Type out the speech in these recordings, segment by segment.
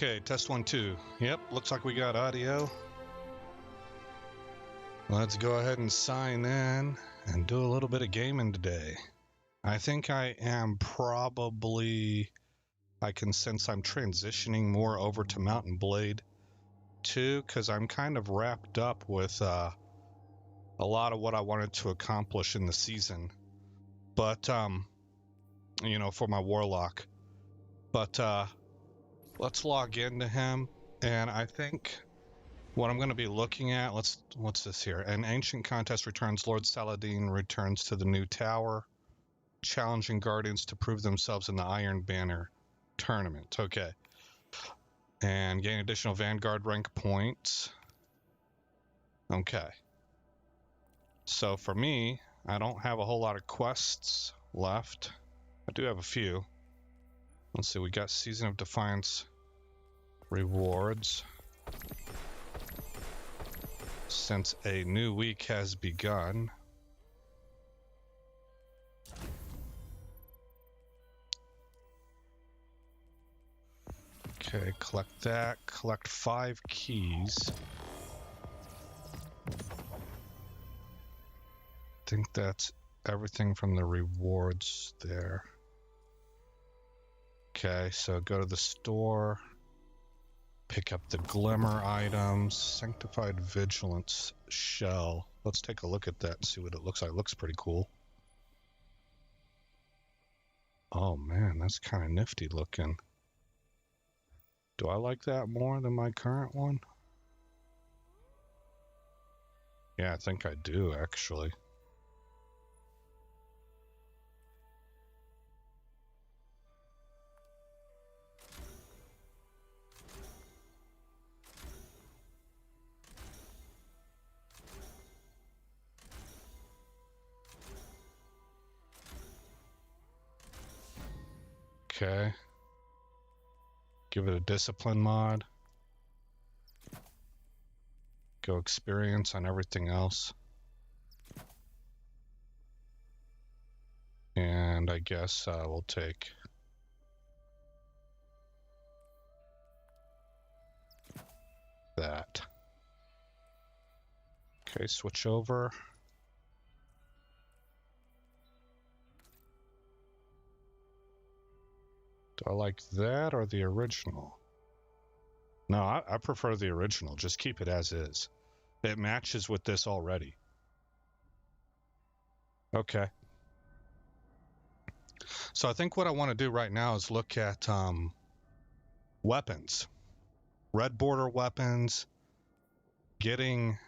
Okay, test 1, 2. Yep, looks like we got audio. Let's go ahead and sign in and do a little bit of gaming today. I think I am probably, I can sense I'm transitioning more over to Mountain Blade 2 because I'm kind of wrapped up with a lot of what I wanted to accomplish in the season. But, you know, for my Warlock. But, let's log into him, and I think what I'm going to be looking at, what's this here? An ancient contest returns. Lord Saladin returns to the new tower, challenging Guardians to prove themselves in the Iron Banner tournament. Okay. And gain additional Vanguard rank points. Okay. So for me, I don't have a whole lot of quests left. I do have a few. Let's see, we got Season of Defiance rewards. Since a new week has begun. Okay, collect that. Collect 5 keys. I think that's everything from the rewards there. Okay, so go to the store. Pick up the Glimmer items. Sanctified Vigilance shell. Let's take a look at that and see what it looks like. It looks pretty cool. Oh man, that's kind of nifty looking. Do I like that more than my current one? Yeah, I think I do actually. Okay. Give it a discipline mod. Go experience on everything else. And I guess we'll take that. Okay, switch over. Do I like that or the original? No, I prefer the original. Just keep it as is. It matches with this already. Okay. So I think what I want to do right now is look at weapons. Red border weapons. Getting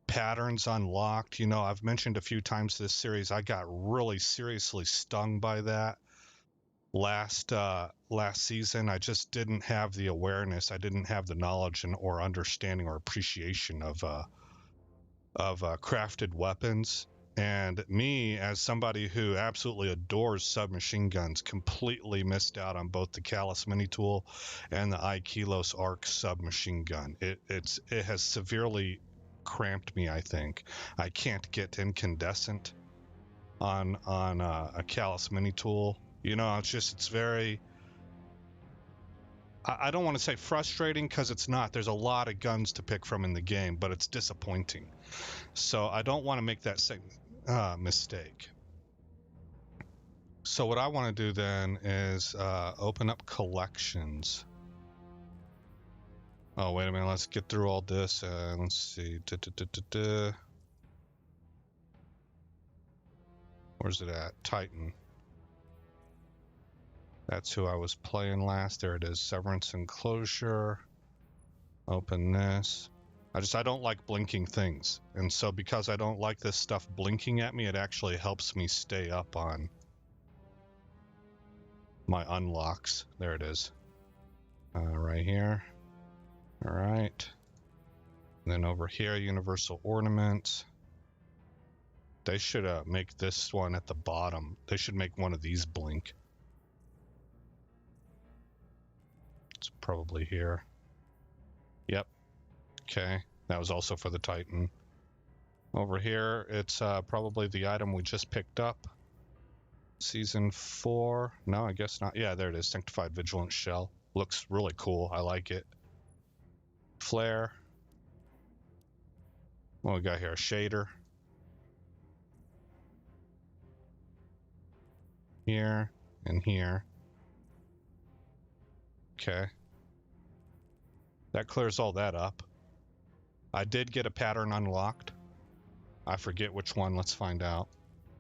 patterns unlocked. You know, I've mentioned a few times this series, I got really seriously stung by that. Last season, I just didn't have the awareness. I didn't have the knowledge or understanding or appreciation of crafted weapons. And me, as somebody who absolutely adores submachine guns, completely missed out on both the Callus Mini Tool and the Aikilos Arc submachine gun. It has severely cramped me. I think I can't get incandescent on a Callus Mini Tool. You know, it's very, I don't want to say frustrating because it's not. There's a lot of guns to pick from in the game, but it's disappointing. So I don't want to make that same mistake. So what I want to do then is open up collections. Oh, wait a minute. Let's get through all this. Let's see. Where's it at? Titan. That's who I was playing last. There it is. Severance Enclosure. Open this. I don't like blinking things. And so because I don't like this stuff blinking at me, it actually helps me stay up on my unlocks. There it is. Right here. All right. And then over here, Universal Ornaments. They should make this one at the bottom. They should make one of these blink. It's probably here. Yep. Okay. That was also for the Titan. Over here, it's probably the item we just picked up. Season 4. No, I guess not. Yeah, there it is. Sanctified Vigilance Shell. Looks really cool. I like it. Flare. What we got here? A shader. Here and here. Okay. That clears all that up. I did get a pattern unlocked. I forget which one. Let's find out.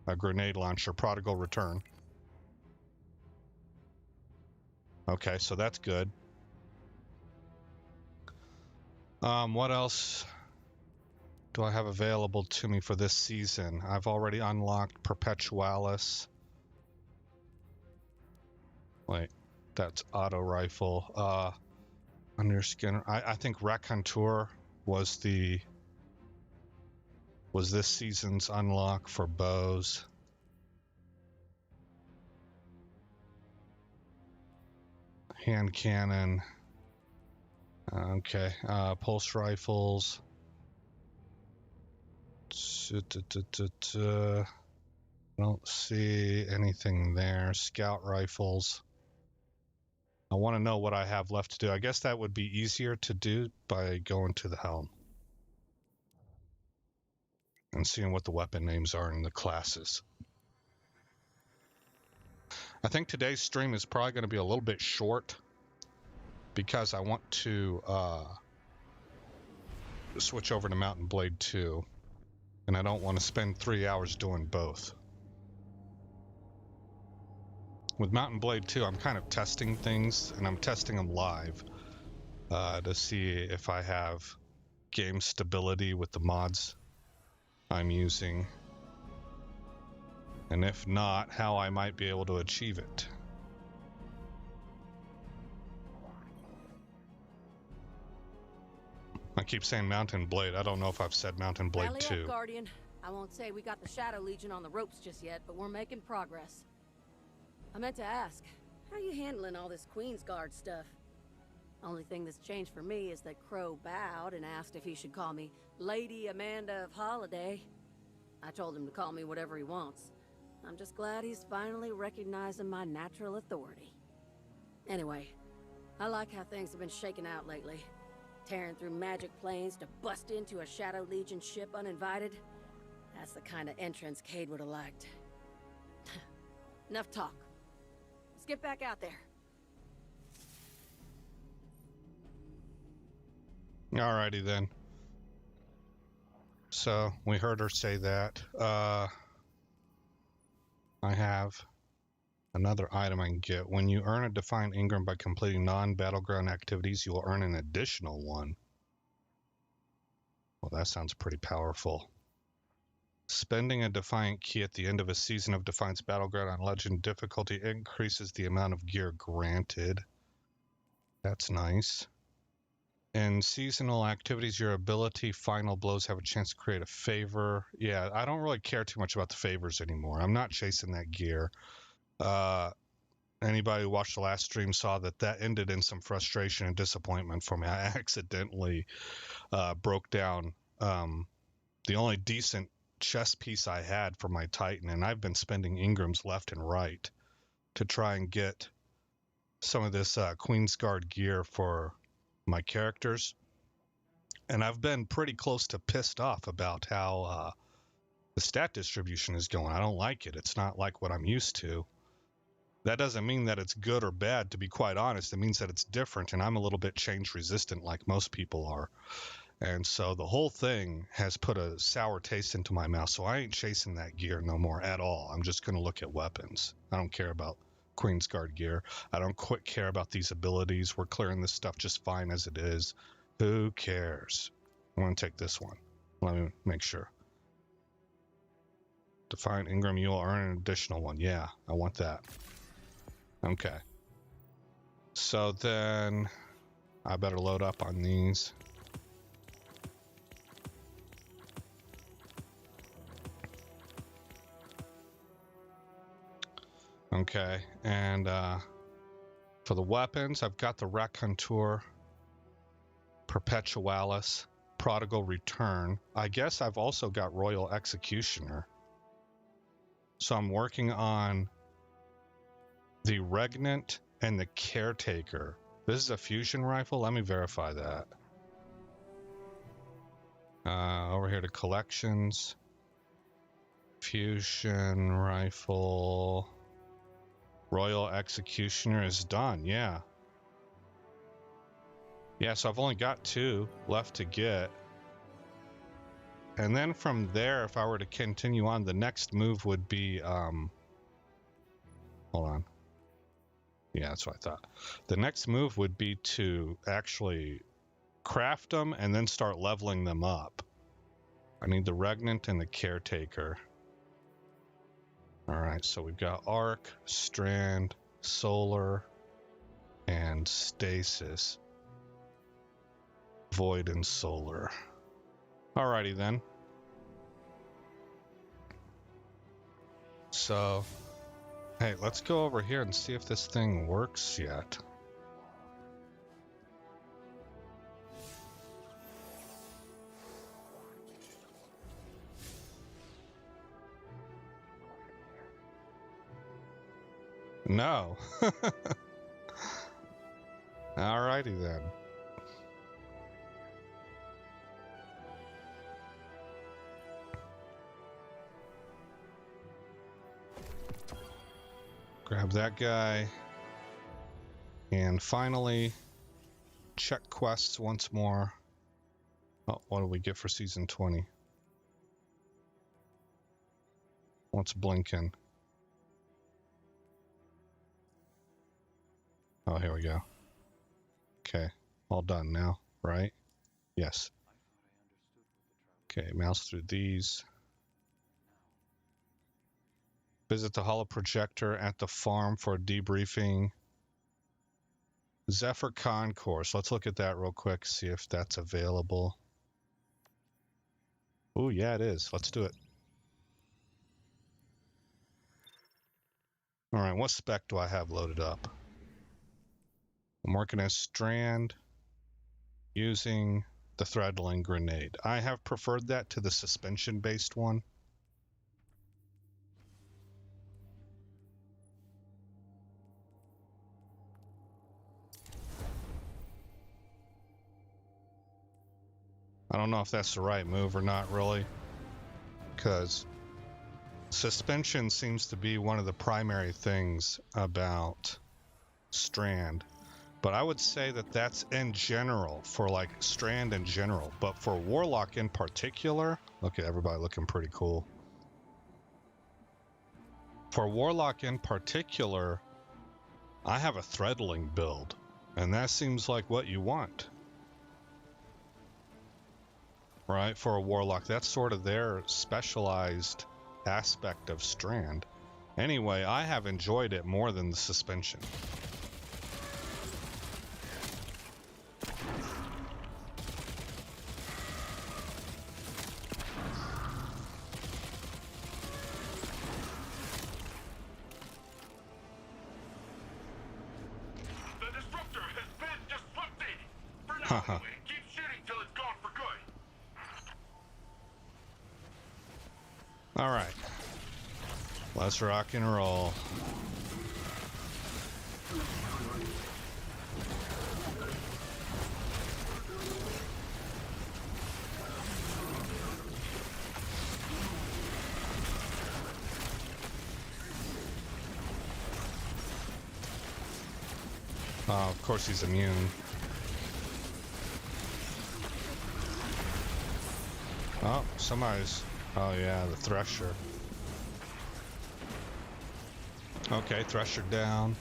A grenade launcher, prodigal return. Okay, so that's good. What else do I have available to me for this season? I've already unlocked Perpetualis. Wait, that's auto rifle. Under skin. I think Raconteur was this season's unlock for bows. Hand cannon. Okay. Pulse rifles. Don't see anything there. Scout rifles. I want to know what I have left to do. I guess that would be easier to do by going to the helm and seeing what the weapon names are in the classes. I think today's stream is probably going to be a little bit short because I want to switch over to Mountain Blade 2, and I don't want to spend 3 hours doing both. With Mountain Blade 2, I'm kind of testing things, and I'm testing them live to see if I have game stability with the mods I'm using, and if not, how I might be able to achieve it. I keep saying Mountain Blade. I don't know if I've said Mountain Blade Rally 2. up, Guardian. I won't say we got the Shadow Legion on the ropes just yet, but we're making progress. I meant to ask, how are you handling all this Queen's Guard stuff? Only thing that's changed for me is that Crow bowed and asked if he should call me Lady Amanda of Holiday. I told him to call me whatever he wants. I'm just glad he's finally recognizing my natural authority. Anyway, I like how things have been shaking out lately. Tearing through magic planes to bust into a Shadow Legion ship uninvited. That's the kind of entrance Cade would have liked. Enough talk. Let's get back out there. Alrighty then. So we heard her say that. I have another item I can get. When you earn a defined Ingram by completing non-battleground activities, you will earn an additional one. Well, that sounds pretty powerful. Spending a Defiant key at the end of a season of Defiance Battleground on Legend difficulty increases the amount of gear granted. That's nice. In seasonal activities, your ability final blows have a chance to create a favor. Yeah, I don't really care too much about the favors anymore. I'm not chasing that gear. Anybody who watched the last stream saw that ended in some frustration and disappointment for me. I accidentally broke down the only decent chest piece I had for my Titan, and I've been spending Ingrams left and right to try and get some of this Queen's Guard gear for my characters, and I've been pretty close to pissed off about how the stat distribution is going. I don't like it. It's not like what I'm used to. That doesn't mean that it's good or bad, to be quite honest. It means that it's different, and I'm a little bit change resistant like most people are. And so the whole thing has put a sour taste into my mouth, so I ain't chasing that gear no more at all. I'm just going to look at weapons. I don't care about Queen's Guard gear. I don't quite care about these abilities. We're clearing this stuff just fine as it is. Who cares? I'm going to take this one. Let me make sure. Define Ingram, you will earn an additional one. Yeah, I want that. Okay. So then I better load up on these. Okay, and for the weapons, I've got the Raconteur, Perpetualis, Prodigal Return. I guess I've also got Royal Executioner. So I'm working on the Regnant and the Caretaker. This is a fusion rifle? Let me verify that. Over here to collections. Fusion rifle. Royal Executioner is done, yeah. Yeah, so I've only got 2 left to get. And then from there, if I were to continue on, the next move would be, hold on. Yeah, that's what I thought. The next move would be to actually craft them and then start leveling them up. I need the Regnant and the Caretaker. All right, so we've got Arc, Strand, Solar, and Stasis. Void and Solar. Alrighty then. So, hey, let's go over here and see if this thing works yet. No. Alrighty then. Grab that guy. And finally, check quests once more. Oh, what do we get for season 20? What's blinking? Oh, here we go. Okay, all done now, right? Yes. Okay, mouse through these. Visit the holo projector at the farm for a debriefing. Zephyr Concourse. Let's look at that real quick, see if that's available. Oh, yeah, it is. Let's do it. All right, what spec do I have loaded up? I'm working as Strand using the Threadling Grenade. I have preferred that to the suspension-based one. I don't know if that's the right move or not, really, because suspension seems to be one of the primary things about Strand. But I would say that that's in general, for like Strand in general. But for Warlock in particular, look at everybody looking pretty cool. For Warlock in particular, I have a Threadling build, and that seems like what you want. Right, for a Warlock, that's sort of their specialized aspect of Strand. Anyway, I have enjoyed it more than the suspension. The disruptor has been disrupted. For now, anyway, keep shooting till it's gone for good. All right, let's rock and roll. Of course he's immune. Oh, somebody's... Oh yeah, the Thresher. Okay, Thresher down.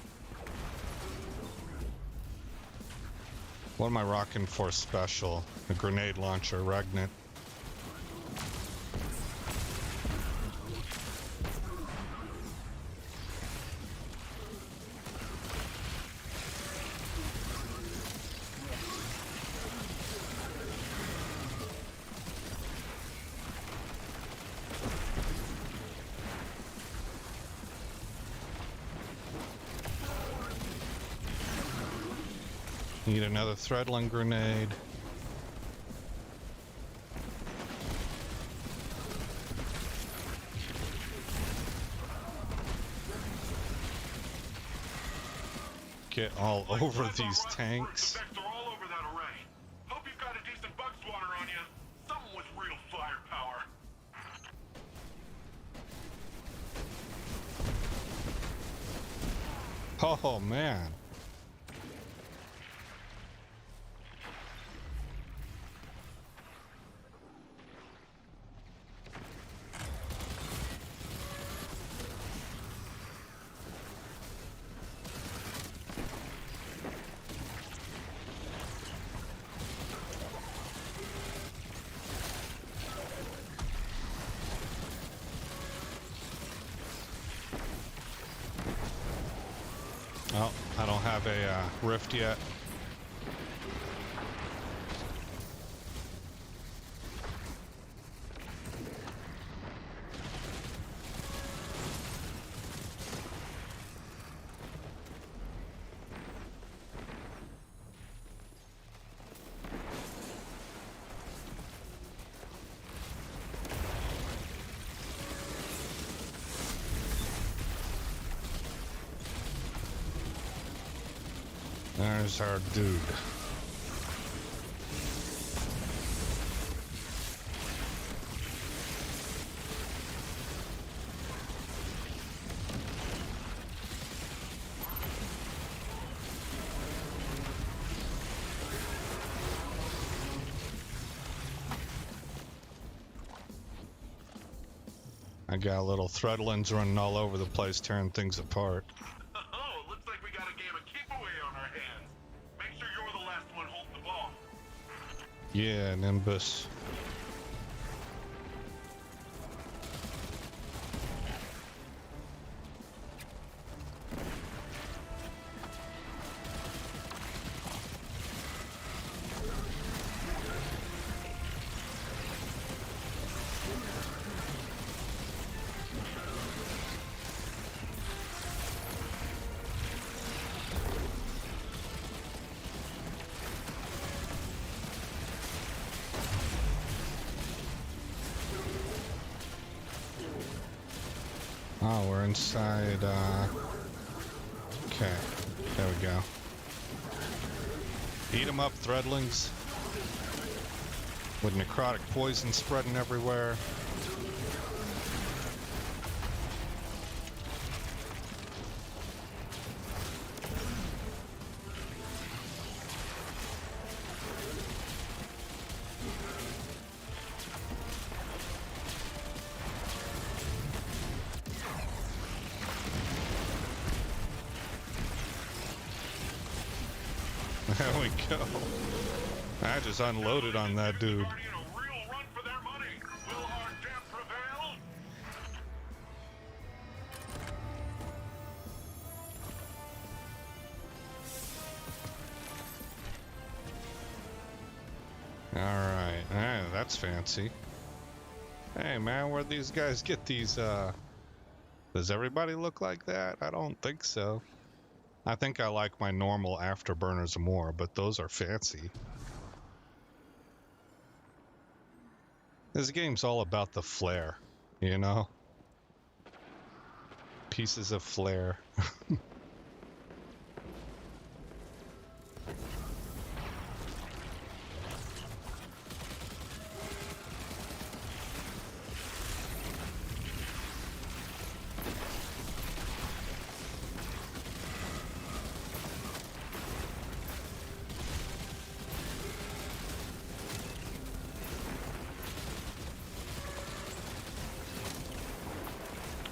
What am I rocking for special? A grenade launcher, Regnant. Need another Threadling grenade. get all over these tanks. The effects are all over that array. Hope you've got a decent bug swatter on you. Someone with real firepower. Oh man. Oh, I don't have a rift yet. There's our dude. I got little threadlings running all over the place, tearing things apart. Oh, looks like we got a game of keep away on our hands. Make sure you're the last one holding the ball. Yeah, Nimbus. Oh, we're inside, okay, there we go. Eat 'em up, threadlings. With necrotic poison spreading everywhere. There we go. I just unloaded on that dude. Guardian a real run for their money. Will our death prevail? Alright, that's fancy. Hey man, where'd these guys get these, does everybody look like that? I don't think so. I think I like my normal afterburners more, but those are fancy. This game's all about the flair, you know? Pieces of flair.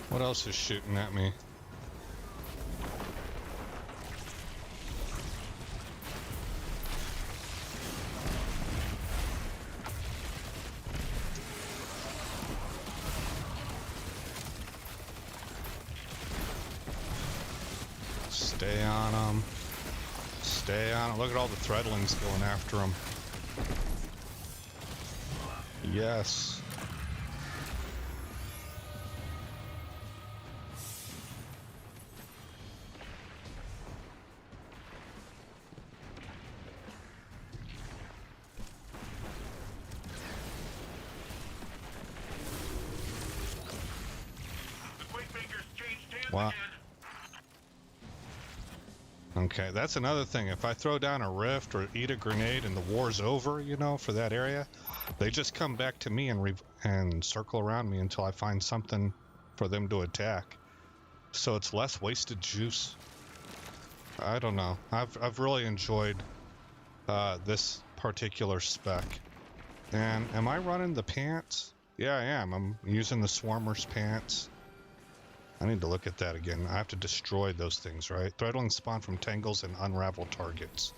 What else is shooting at me? Stay on them. Stay on it. Look at all the threadlings going after them. Yes. The Quakemakers changed hands Wow. again. Okay, that's another thing. If I throw down a rift or eat a grenade and the war's over, you know, for that area, they just come back to me and circle around me until I find something for them to attack. So it's less wasted juice. I don't know. I've really enjoyed this particular spec. And am I running the pants? Yeah, I am. I'm using the Swarmer's pants. I need to look at that again. I have to destroy those things, right? Threadling spawn from tangles and unravel targets.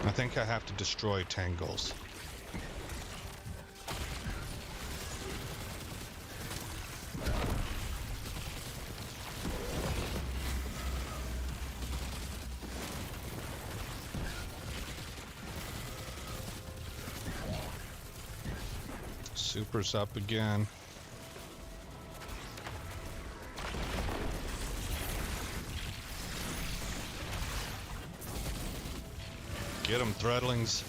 I think I have to destroy tangles. Super's up again. Get them, threadlings.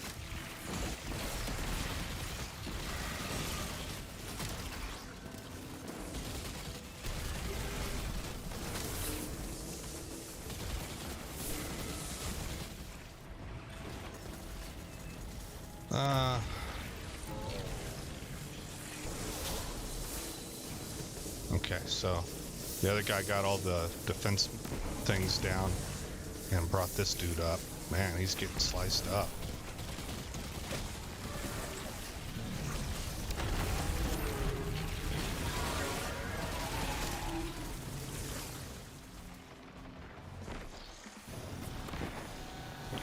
Okay, so the other guy got all the defense things down and brought this dude up. Man, he's getting sliced up.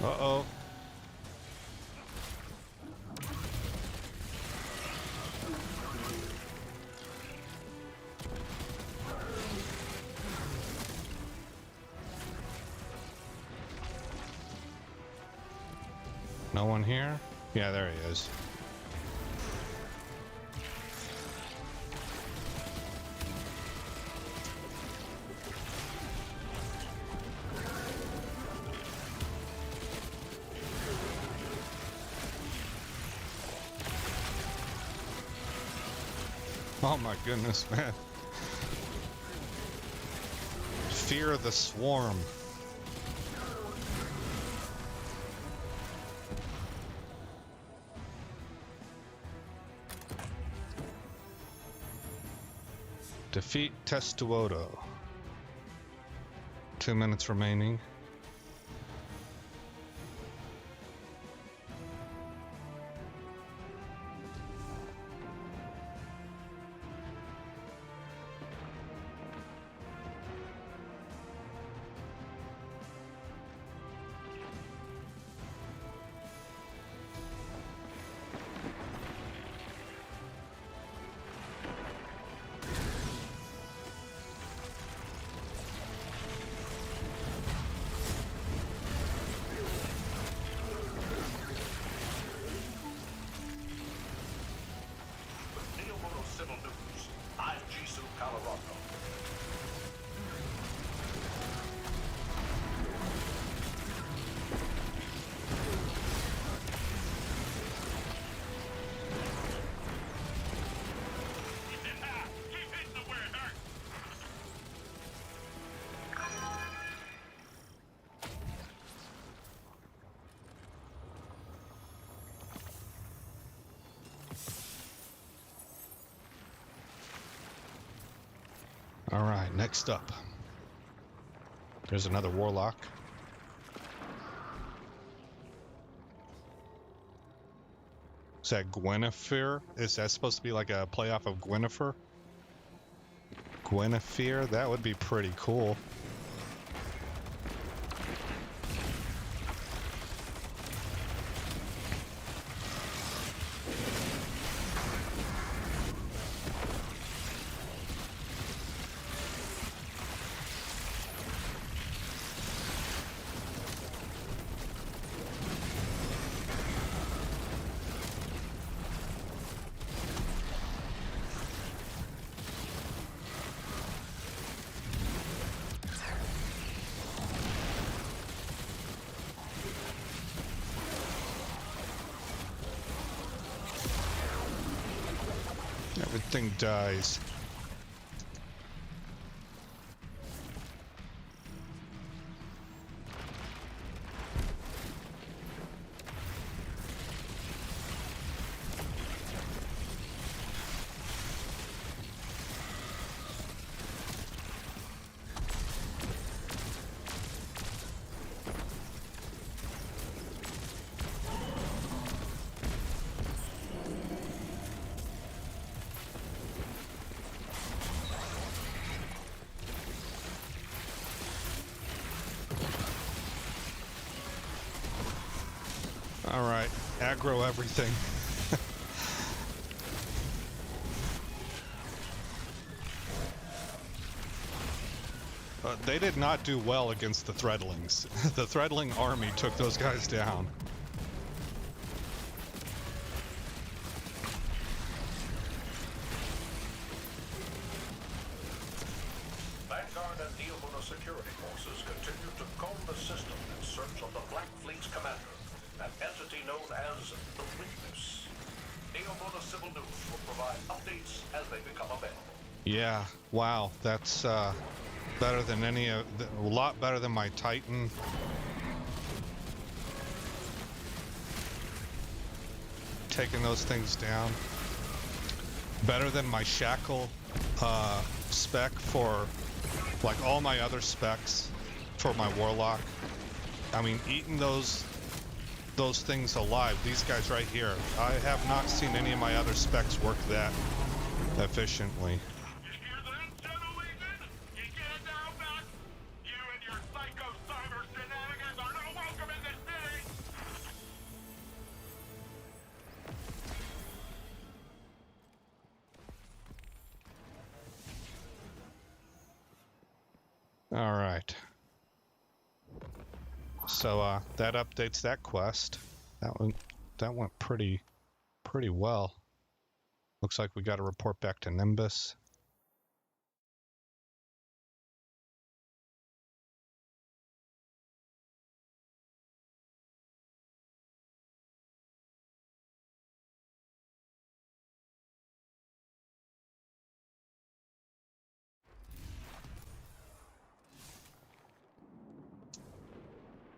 Uh-oh. No one here? Yeah, there he is. Oh my goodness, man. Fear the swarm. Defeat Testuoto. 2 minutes remaining. All right, next up. There's another Warlock. Is that Guinevere? Is that supposed to be like a playoff of Guinevere? Guinevere? That would be pretty cool. Everything dies. Alright, aggro everything. They did not do well against the Threadlings. The Threadling army took those guys down. Vanguard and Neomuna security forces continue to comb the system in search of the Black Fleet's commander, an entity known as the Witness. Neomuna Civil News will provide updates as they become available. Yeah, wow, that's better than any of a lot better than my Titan. Taking those things down. Better than my Shackle spec for like all my other specs for my Warlock. I mean, eating those things alive, these guys right here. I have not seen any of my other specs work that efficiently. All right. So that updates that quest. That went pretty well. Looks like we got to report back to Nimbus.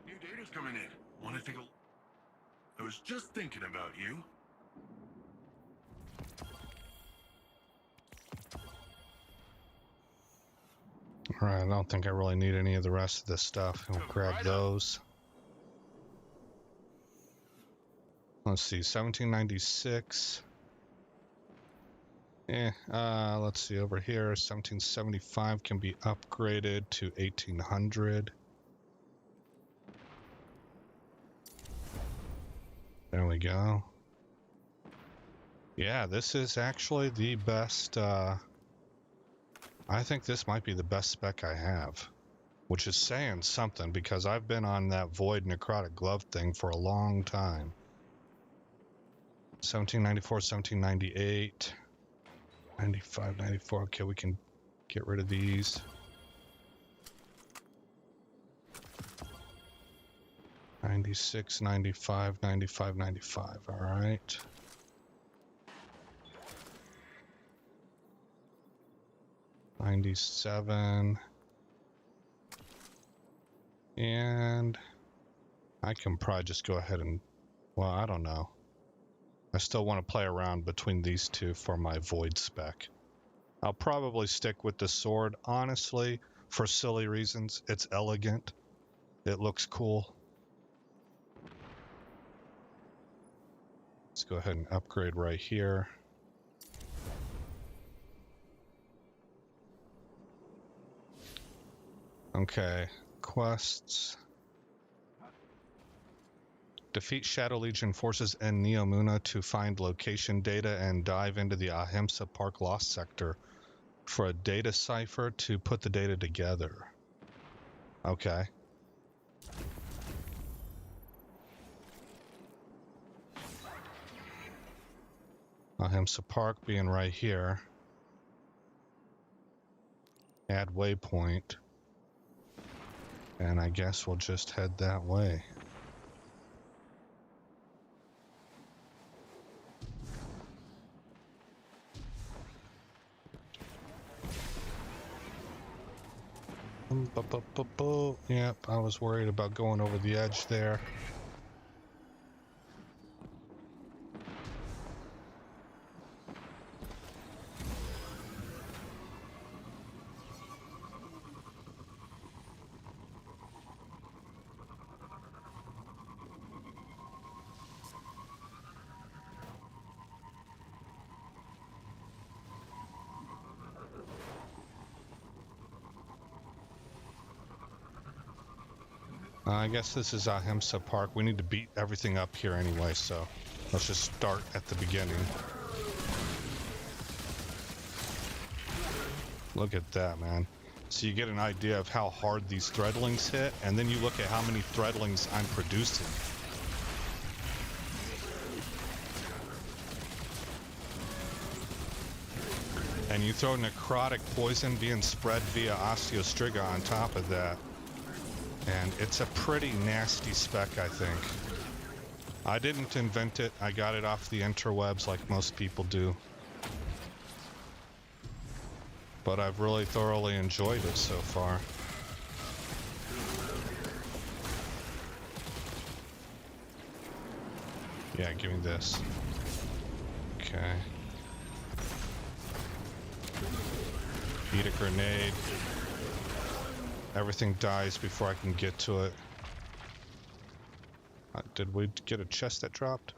New data's coming in. Want to take a... I was just thinking about you. All right, I don't think I really need any of the rest of this stuff. We'll grab those. Let's see, 1796. Let's see over here. 1775 can be upgraded to 1800. There we go. Yeah, this is actually the best. I think this might be the best spec I have, which is saying something because I've been on that Void Necrotic Glove thing for a long time. 1794, 1798, 95, 94. Okay, we can get rid of these. 96, 95, 95, 95. All right. '97. And I can probably just go ahead and, well, I don't know. I still want to play around between these two for my Void spec. I'll probably stick with the sword, honestly, for silly reasons. It's elegant. It looks cool. Let's go ahead and upgrade right here. Okay, quests. Defeat Shadow Legion forces in Neomuna to find location data and dive into the Ahimsa Park Lost Sector for a data cipher to put the data together. Okay. Ahimsa Park being right here. Add waypoint. And I guess we'll just head that way. Yep, I was worried about going over the edge there. I guess this is Ahimsa Park. We need to beat everything up here anyway, so let's just start at the beginning. Look at that, man. So you get an idea of how hard these threadlings hit, and then you look at how many threadlings I'm producing. And you throw necrotic poison being spread via osteostriga on top of that. And it's a pretty nasty spec, I think. I didn't invent it. I got it off the interwebs like most people do. But I've really thoroughly enjoyed it so far. Yeah, give me this. Okay. Eat a grenade. Everything dies before I can get to it. Did we get a chest that dropped?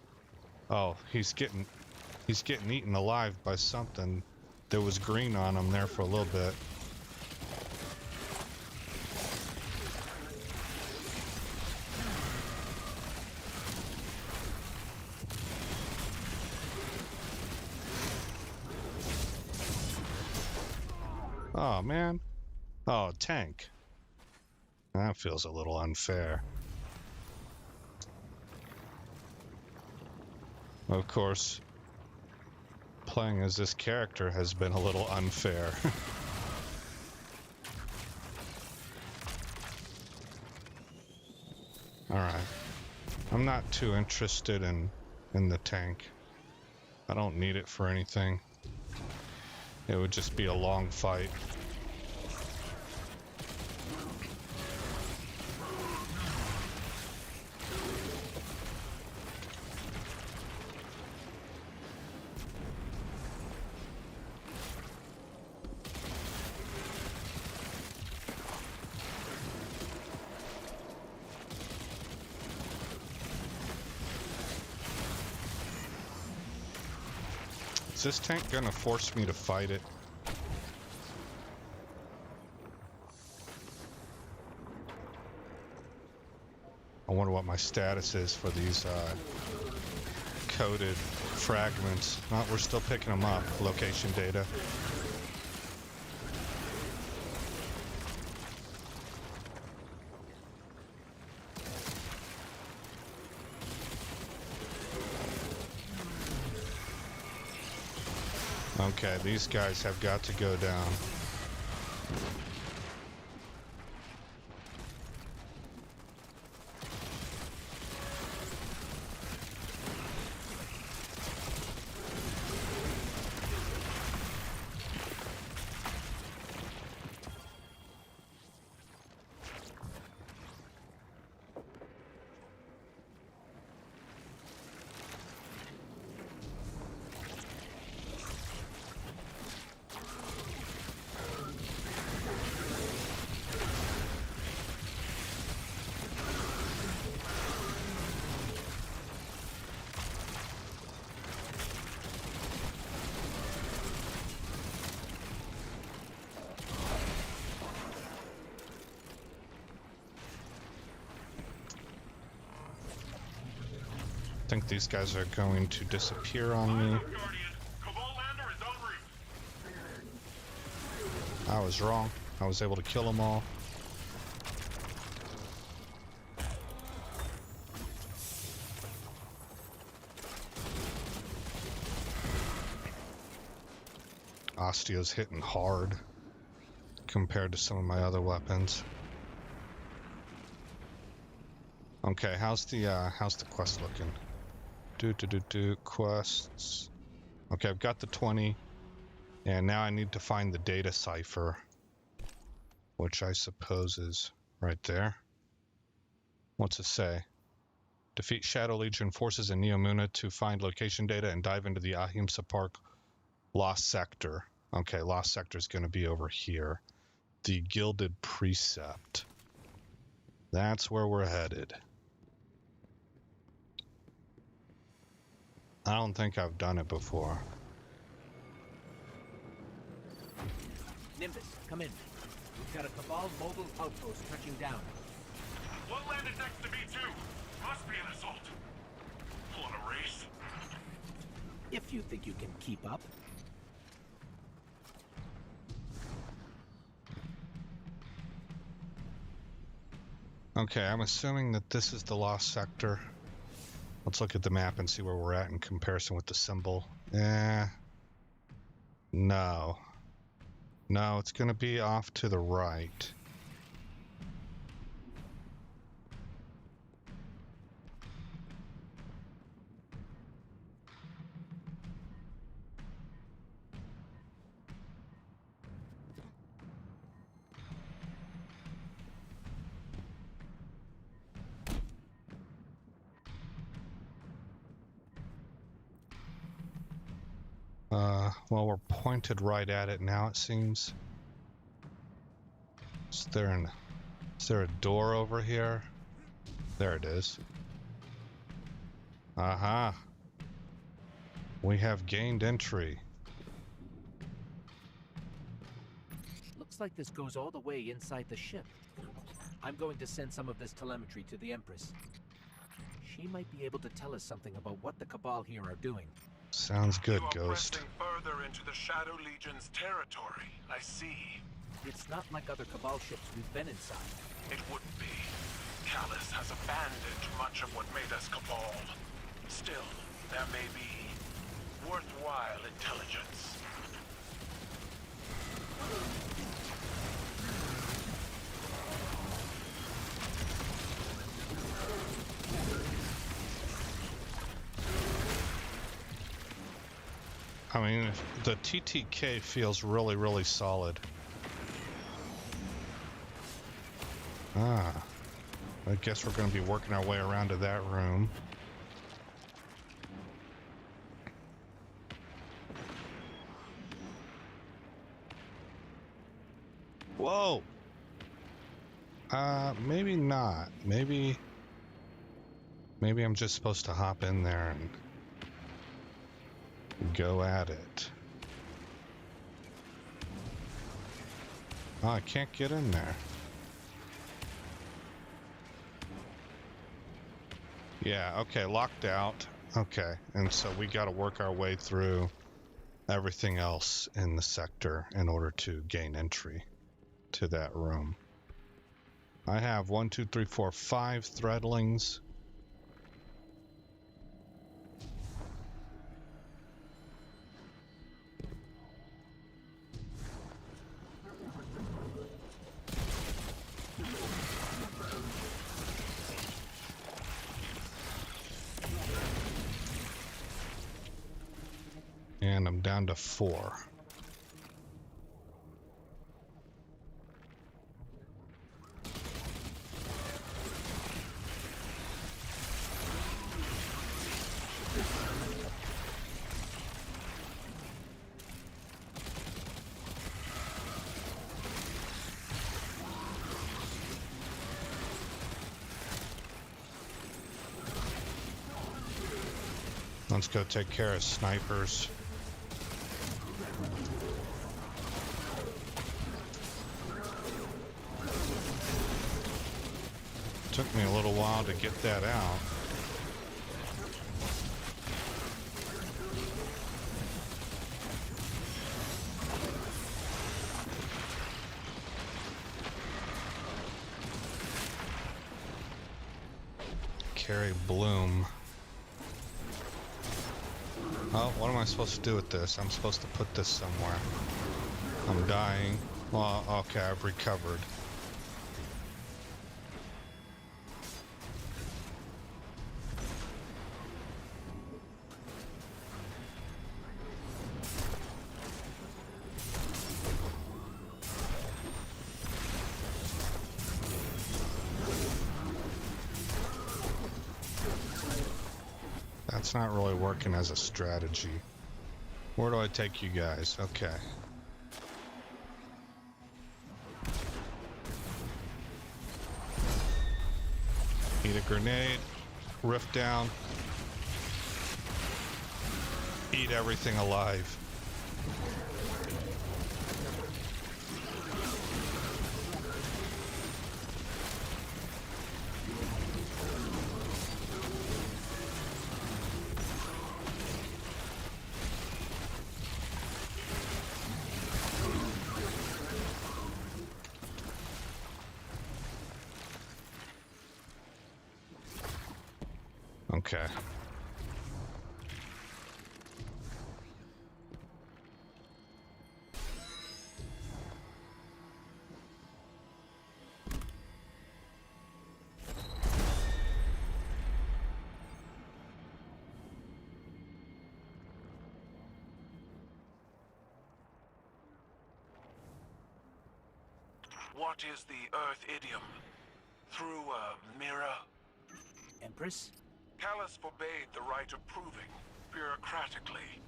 Oh, he's getting eaten alive by something. There was green on him there for a little bit. Oh, man. Oh, tank. That feels a little unfair. Of course, playing as this character has been a little unfair. Alright. I'm not too interested in the tank. I don't need it for anything. It would just be a long fight. Is this tank gonna force me to fight it? I wonder what my status is for these coded fragments. Oh, we're still picking them up. Location data. Okay, these guys have got to go down. I think these guys are going to disappear on me. I was wrong. I was able to kill them all. Osteo's hitting hard compared to some of my other weapons. Okay, how's the quest looking? Quests. Okay, I've got the 20, and now I need to find the data cipher, which I suppose is right there. What's it say? Defeat Shadow Legion forces in Neomuna to find location data and dive into the Ahimsa Park Lost Sector. Okay, Lost Sector is going to be over here. The Gilded Precept. That's where we're headed. I don't think I've done it before. Nimbus, come in. We've got a Cabal mobile outpost touching down. What landed next to B2? Must be an assault. Want a race? If you think you can keep up. Okay, I'm assuming that this is the lost sector. Let's look at the map and see where we're at in comparison with the symbol. No. No, it's going to be off to the right. Well, we're pointed right at it now, it seems. Is there a door over here? There it is. Aha. We have gained entry. Looks like this goes all the way inside the ship. I'm going to send some of this telemetry to the Empress. She might be able to tell us something about what the Cabal here are doing. Sounds good, you are Ghost. pressing further into the Shadow Legion's territory. I see. It's not like other Cabal ships we've been inside. It wouldn't be. Callus has abandoned much of what made us Cabal. Still, there may be worthwhile intelligence. I mean, the TTK feels really, really solid. Ah. I guess we're going to be working our way around to that room. Whoa! Maybe not. Maybe I'm just supposed to hop in there and go at it. Oh, I can't get in there. Yeah, okay, locked out. Okay, and so we got to work our way through everything else in the sector in order to gain entry to that room. I have 1, 2, 3, 4, 5 threadlings. And I'm down to 4. Let's go take care of snipers. Took me a little while to get that out. Carry Bloom. Oh, what am I supposed to do with this? I'm supposed to put this somewhere. I'm dying. Well, okay, I've recovered. That's not really working as a strategy. Where do I take you guys? Okay. Eat a grenade. Rift down. Eat everything alive. Okay. What is the Earth idiom? Through a mirror? Empress? Callus forbade the right of proving, bureaucratically.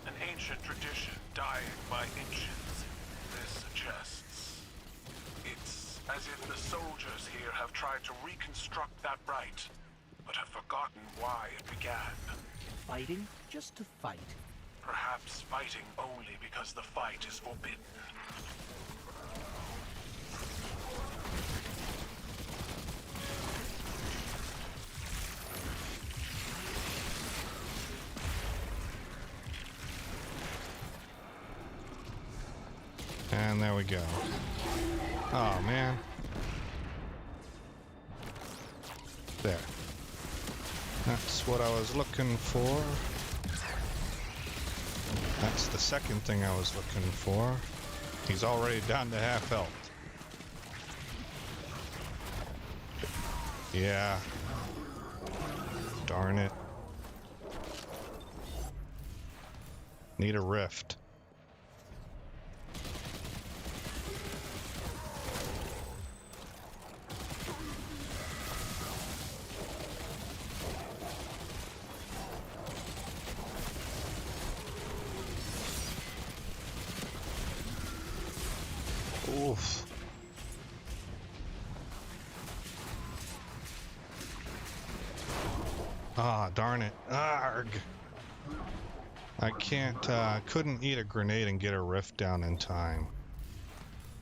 An ancient tradition dying by inches. This suggests... It's as if the soldiers here have tried to reconstruct that right, but have forgotten why it began. Fighting? Just to fight? Perhaps fighting only because the fight is forbidden. And there we go. Oh, man. There. That's what I was looking for. That's the second thing I was looking for. He's already down to half health. Yeah. Darn it. Need a rift. Oof. Ah, darn it. Arg. I couldn't eat a grenade and get a rift down in time.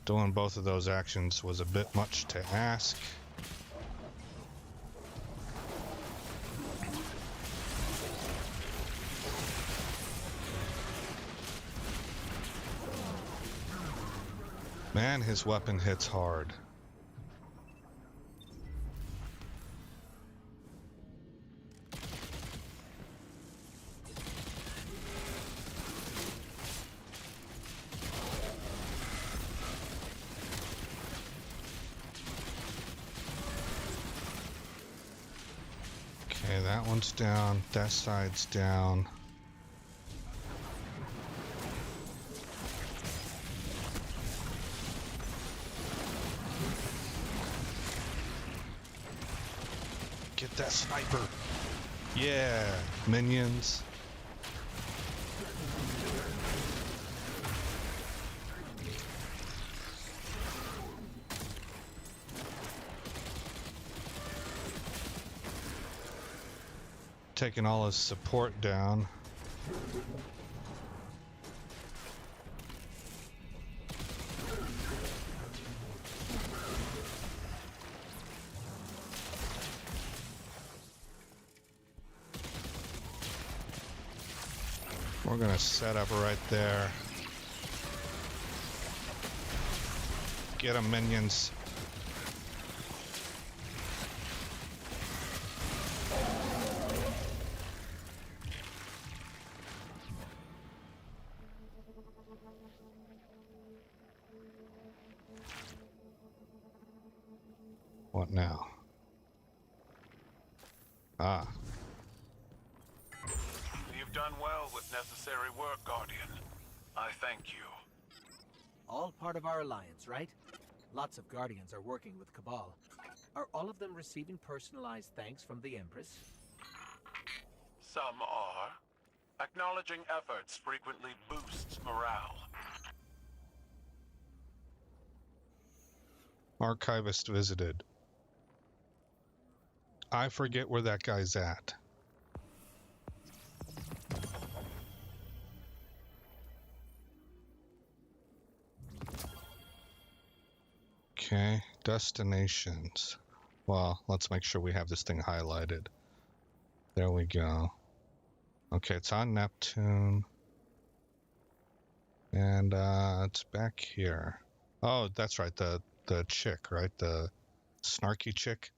Doing both of those actions was a bit much to ask. Man, his weapon hits hard. Okay, that one's down. That side's down. Get that sniper. Yeah, minions. Taking all his support down. We're gonna set up right there. Get 'em, minions. What now? Ah. You've done well with necessary work, Guardian. I thank you. All part of our alliance, right? Lots of Guardians are working with Cabal. Are all of them receiving personalized thanks from the Empress? Some are. Acknowledging efforts frequently boosts morale. Archivist visited. I forget where that guy's at. Okay, destinations. Well, let's make sure we have this thing highlighted. There we go. Okay, it's on Neptune. And it's back here. Oh, that's right, the chick, right? The snarky chick.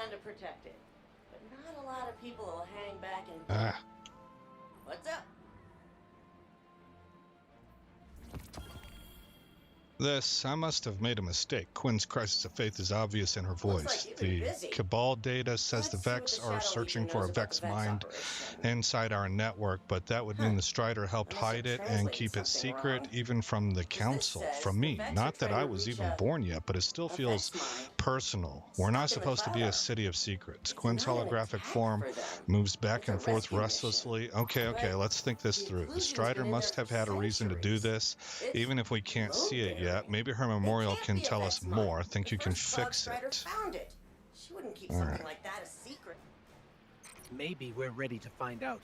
plan to protect it. But not a lot of people will hang back and... Ah. What's up? I must have made a mistake. Quinn's crisis of faith is obvious in her Looks like voice. you've been The busy. Cabal data says Let's the see what Vex the are Shadow searching Legion for a knows about Vex the Vex mind operation. inside our network, but that would mean the Strider helped I must have hide it and translated keep it something secret wrong. even from the Council, says from the me. Vex are Not that trying I to was reach even a- born yet, but it still a feels Vex mind. personal. We're Stuck not in the supposed to be a cloud. city of secrets. It's Quinn's not an holographic attack form for them. moves back It's a and forth rescue mission. restlessly. Okay, But let's think this the through. The illusion's Strider been in must there have for had a reason to do centuries. this, It's even if we can't see it yet. load-bearing. Maybe her It memorial can't can be a tell us Vex mind. more. Think The you can first Fog fix Strider it. found it. She wouldn't keep All something right. like that a secret. Maybe we're ready to find out.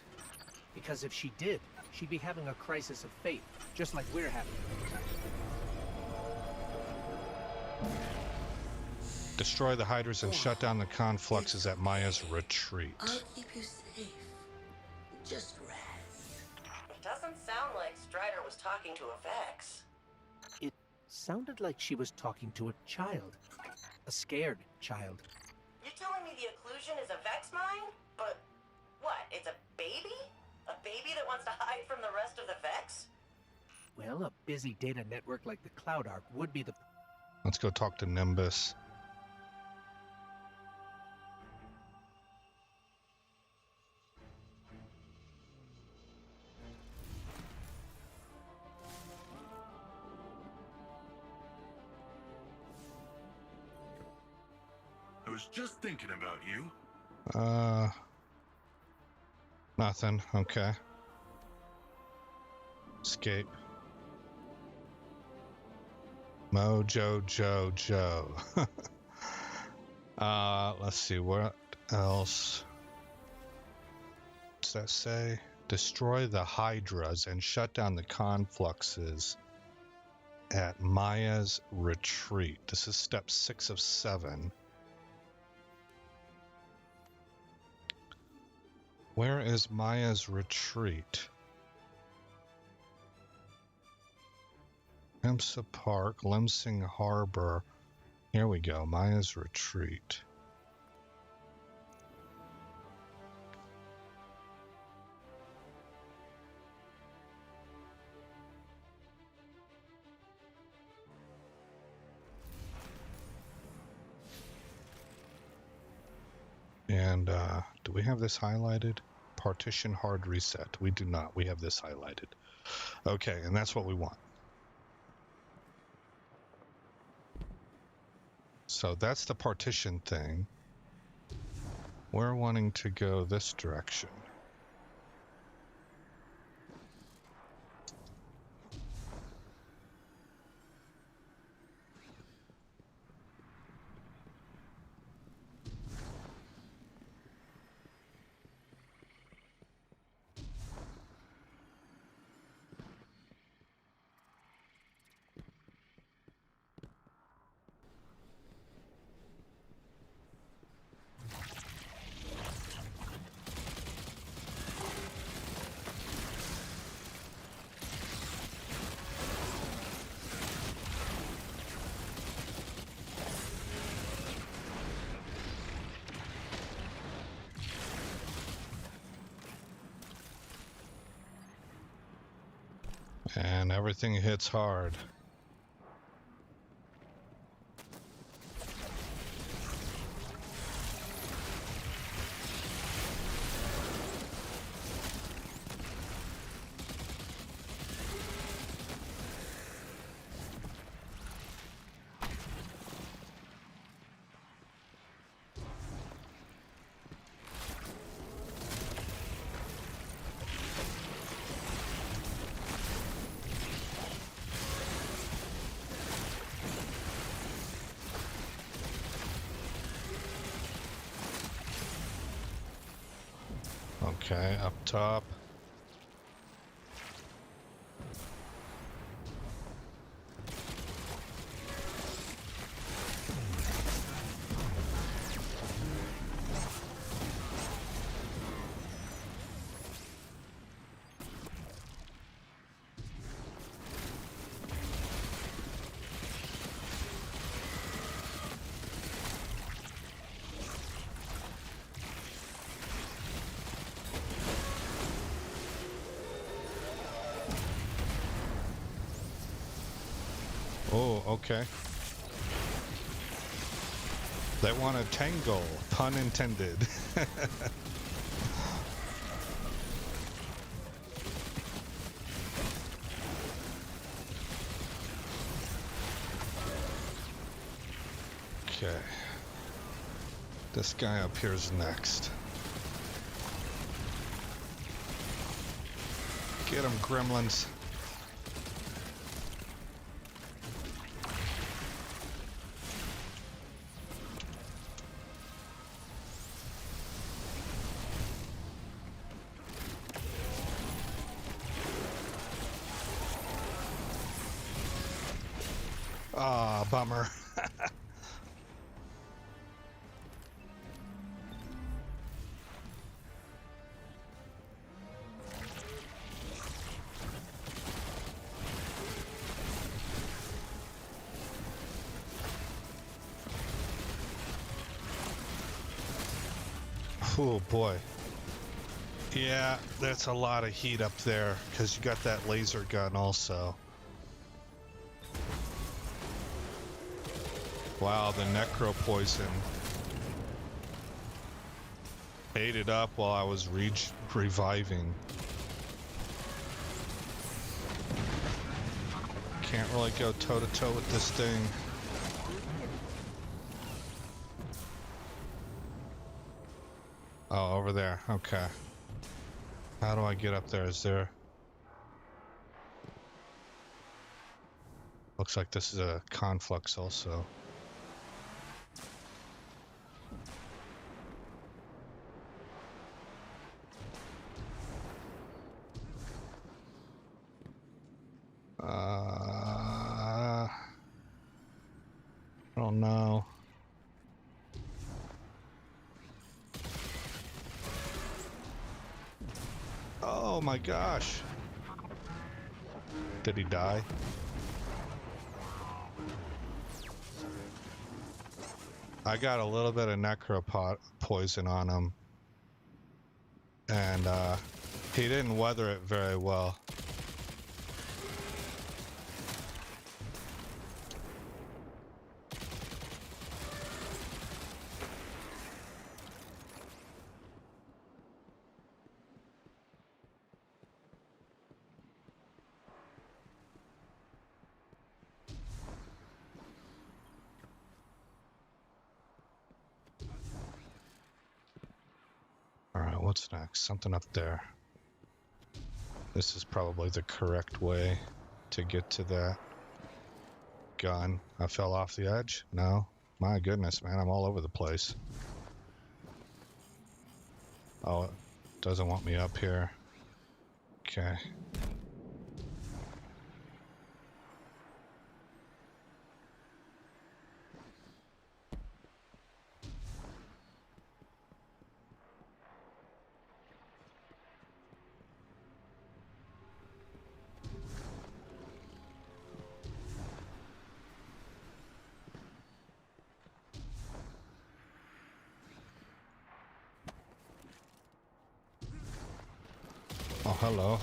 Because if she did, she'd be having a crisis of faith, just like we're having. Destroy the Hydras and shut down the confluxes at Maya's retreat. I'll keep you safe. Just rest. It doesn't sound like Strider was talking to a Vex. It sounded like she was talking to a child. A scared child. You're telling me the occlusion is a Vex mind? But what? It's a baby? A baby that wants to hide from the rest of the Vex? Well, a busy data network like the Cloud Arc would be the... Let's go talk to Nimbus. I was just thinking about you. Nothing. Okay. Escape. Mojo Joe. Let's see, what else? What's that say? Destroy the Hydras and shut down the confluxes at Maya's retreat. This is step 6 of 7. Where is Maya's retreat? Hempsa Park, Lemsing Harbor. Here we go, Maya's retreat. And do we have this highlighted? Partition hard reset. We do not. We have this highlighted. Okay, and that's what we want. So that's the partition thing. We're wanting to go this direction. And everything hits hard. Okay, up top. Oh, okay. They want to tangle, pun intended. Okay. This guy up here is next. Get him, gremlins. Ah, bummer. Oh boy. Yeah, that's a lot of heat up there because you got that laser gun also. Wow, the necro poison ate it up while I was reviving. Can't really go toe to toe with this thing. Oh, over there. Okay. How do I get up there? Is there... Looks like this is a conflux also. I don't know. Oh my gosh. Did he die? I got a little bit of necropot poison on him. And he didn't weather it very well. Alright, what's next? Something up there. This is probably the correct way to get to that gun. I fell off the edge? No. My goodness, man, I'm all over the place. Oh, it doesn't want me up here. Okay. Oh, hello.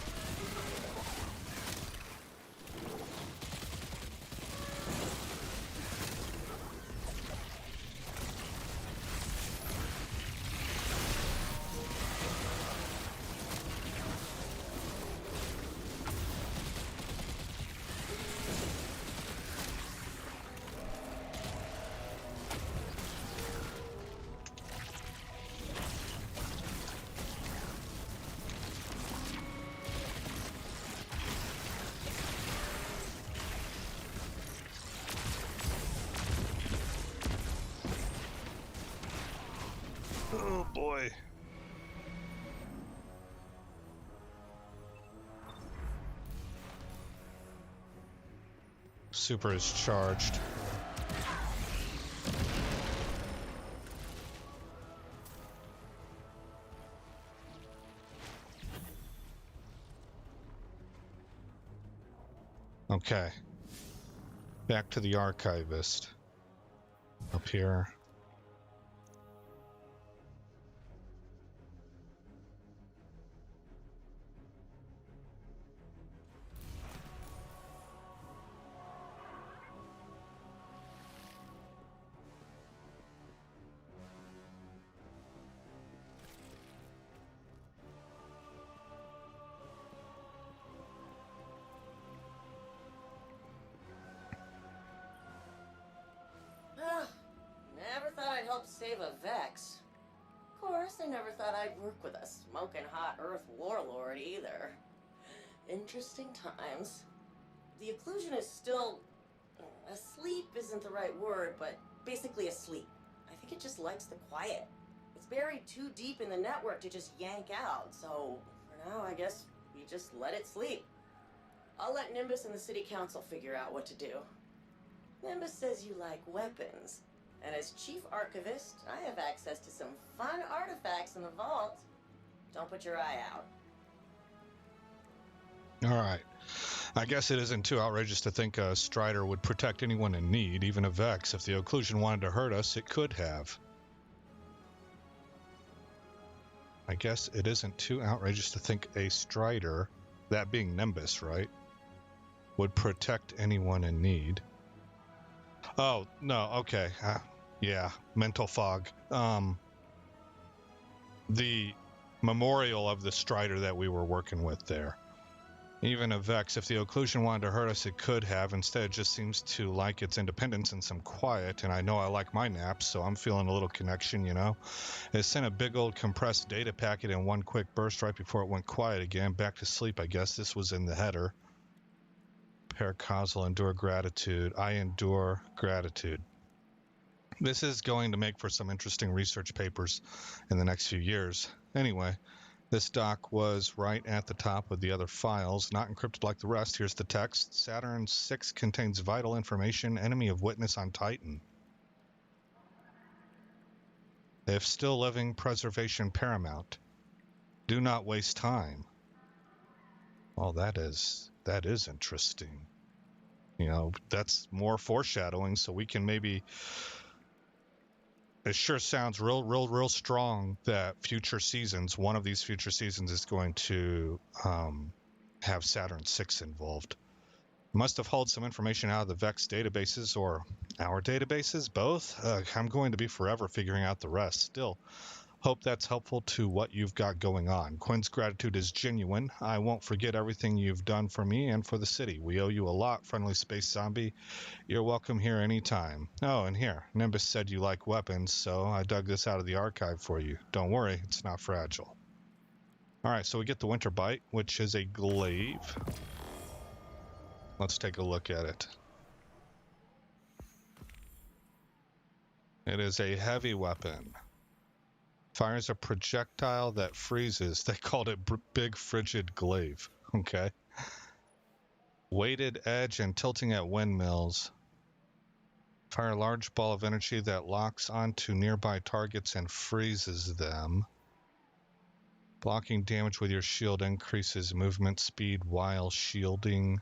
Oh boy. Super is charged. Okay. Back to the archivist. Up here. save a Vex. Of course, I never thought I'd work with a smoking hot Earth warlord either. Interesting times. The occlusion is still... asleep isn't the right word, but basically asleep. I think it just likes the quiet. It's buried too deep in the network to just yank out, so for now, I guess we just let it sleep. I'll let Nimbus and the city council figure out what to do. Nimbus says you like weapons, and as chief archivist, I have access to some fun artifacts in the vault. Don't put your eye out. All right. I guess it isn't too outrageous to think a Strider would protect anyone in need, even a Vex. If the occlusion wanted to hurt us, it could have. I guess it isn't too outrageous to think a Strider, that being Nimbus, right, would protect anyone in need. Oh, no, okay. Yeah, mental fog. The memorial of the Strider that we were working with there. Even a Vex, if the occlusion wanted to hurt us, it could have. Instead, it just seems to like its independence and some quiet, and I know I like my naps, so I'm feeling a little connection, you know? It sent a big old compressed data packet in one quick burst right before it went quiet again. Back to sleep, I guess. This was in the header. Paracausal, endure gratitude. I endure gratitude. This is going to make for some interesting research papers in the next few years. Anyway, this doc was right at the top of the other files, not encrypted like the rest. Here's the text. Saturn 6 contains vital information. Enemy of witness on Titan. If still living, preservation paramount. Do not waste time. Well, that is interesting. You know, that's more foreshadowing, so we can maybe... It sure sounds real strong that future seasons, one of these future seasons is going to have Saturn 6 involved. Must have hauled some information out of the Vex databases or our databases, both. I'm going to be forever figuring out the rest. Still, hope that's helpful to what you've got going on. Quinn's gratitude is genuine. I won't forget everything you've done for me and for the city. We owe you a lot, friendly space zombie. You're welcome here anytime. Oh, and here, Nimbus said you like weapons, so I dug this out of the archive for you. Don't worry, it's not fragile. All right, so we get the Winter Bite, which is a glaive. Let's take a look at it. It is a heavy weapon. Fires a projectile that freezes. They called it Big Frigid Glaive. Okay. Weighted edge and tilting at windmills. Fire a large ball of energy that locks onto nearby targets and freezes them. Blocking damage with your shield increases movement speed while shielding.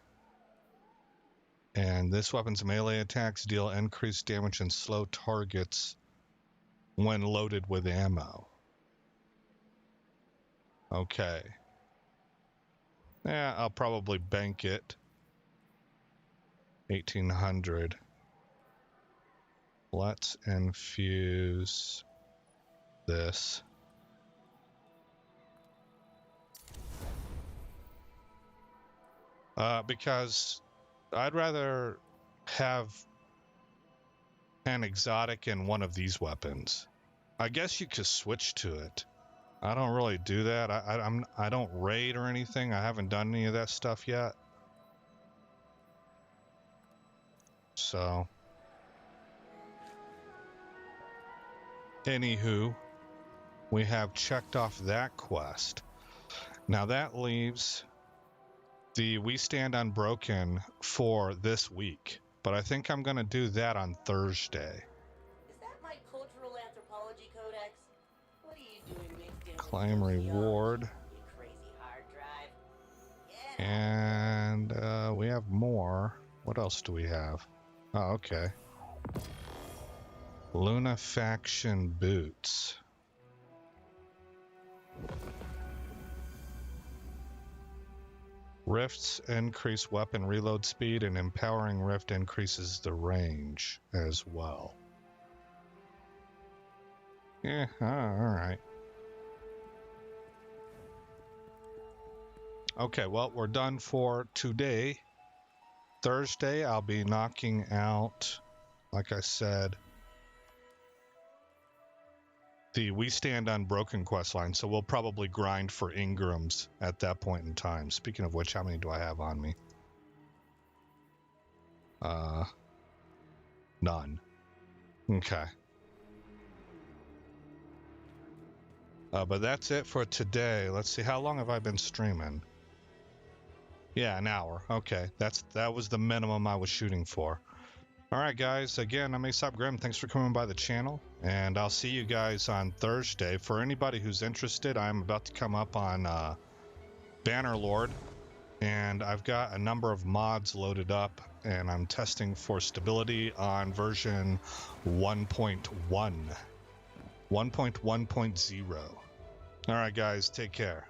And this weapon's melee attacks deal increased damage and slow targets when loaded with ammo. Okay. Yeah, I'll probably bank it. 1800. Let's infuse this. Because I'd rather have an exotic in one of these weapons. I guess you could switch to it. I don't really do that. I don't raid or anything. I haven't done any of that stuff yet. So, anywho, we have checked off that quest. Now that leaves the We Stand Unbroken for this week, but I think I'm going to do that on Thursday. Is that my cultural anthropology codex? What are you doing mixed in with Claim sociology, reward. you crazy hard drive? Yeah. And we have more. What else do we have? Oh, okay. Luna Faction boots. Rifts increase weapon reload speed, and Empowering Rift increases the range as well. Yeah, alright. Okay, well, we're done for today. Thursday, I'll be knocking out, like I said, the We Stand Unbroken quest line, so we'll probably grind for Ingrams at that point in time. Speaking of which, how many do I have on me? None. Okay. But that's it for today. Let's see, how long have I been streaming? Yeah, an hour. Okay, that was the minimum I was shooting for. All right, guys. Again, I'm Aesop Grim. Thanks for coming by the channel, and I'll see you guys on Thursday. For anybody who's interested, I'm about to come up on Bannerlord, and I've got a number of mods loaded up, and I'm testing for stability on version 1.1, 1.1.0. All right, guys. Take care.